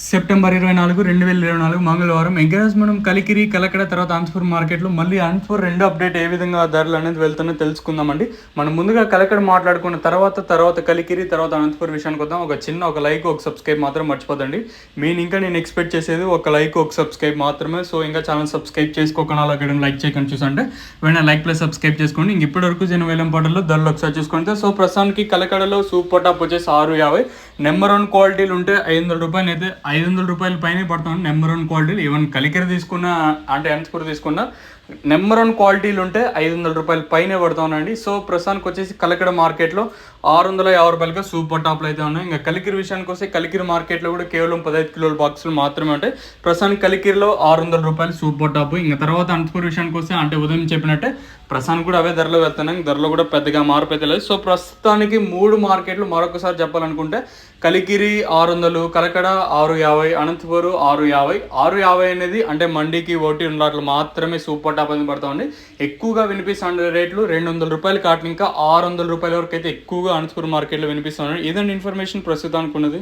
September 24, 2024 మంగళవారం encourage మనం కలికిరి కలకడ తర్వాత అనంతపురం మార్కెట్లో మళ్ళీ అనంతపురం రెండు అప్డేట్ ఏ విధంగా ధరలు అనేది వెళ్తున్నా తెలుసుకుందామండి. మనం ముందుగా కలకడ మాట్లాడుకున్న తర్వాత కలికిరి తర్వాత అనంతపురం విషయానికి వద్దాం. ఒక లైక్ ఒక సబ్స్క్రైబ్ మాత్రం మర్చిపోదండి. నేను ఎక్స్పెక్ట్ చేసేది ఒక లైక్ ఒక సబ్స్క్రైబ్ మాత్రమే. సో ఇంకా ఛానల్ సబ్స్క్రైబ్ చేసుకోకుండా అలాగే లైక్ చేయకుండా చూసంటే వెంటనే లైక్ ప్లస్ సబ్స్క్రైబ్ చేసుకోండి. ఇంక ఇప్పటివరకు వేలం పాటల్లో ధరలు ఒకసారి చూసుకుంటే సో ప్రస్తుతానికి కలకడలో సూపర్ టాప్ వచ్చేసి 650. నెంబర్ 1 క్వాలిటీలు ఉంటే 500 రూపాయలు అయితే 500 రూపాయల పైన పడుతుంది. నెంబర్ 1 క్వాలిటీలు ఈవెన్ కలికిరి తీసుకున్నా అంటే అనంతపురం తీసుకున్నా నెంబర్ 1 క్వాలిటీలు ఉంటే 500 రూపాయల పైనే పడుతున్నాయండి. సో ప్రస్తుతానికి వచ్చేసి కలకడ మార్కెట్లో 650 రూపాయలుగా సూపర్ టాప్లు అయితే ఉన్నాయి. ఇంకా కలికిరి విషయానికి వస్తే కలికిరి మార్కెట్లో కూడా కేవలం 15 కిలోల బాక్సులు మాత్రమే ఉంటాయి. ప్రస్తుతానికి కలికిరిలో 600 రూపాయలు సూపర్ టాప్. ఇంకా తర్వాత అనంతపురం విషయానికి వస్తే అంటే ఉదయం చెప్పినట్టే ప్రస్తుతానికి కూడా అవే ధరలు వెళ్తున్నాయి. ధరలో కూడా పెద్దగా మార్పు అయితే లేదు. సో ప్రస్తుతానికి 3 మార్కెట్లు మరొకసారి చెప్పాలనుకుంటే కలికిరి 600, కలకడ 650, అనంతపురం 650. 650 అనేది అంటే మండీకి ఓటీ ఉన్నట్లు మాత్రమే సూపర్ టాప్ అని పడతా ఉంది. ఎక్కువగా వినిపిస్తున్న రేట్లు 200 రూపాయలు కాటు ఇంకా 600 రూపాయల వరకు అయితే ఎక్కువగా అనంతపురం మార్కెట్లో వినిపిస్తున్నాయి. ఇదండి ఇన్ఫర్మేషన్ ప్రస్తుతానికి ఉన్నది.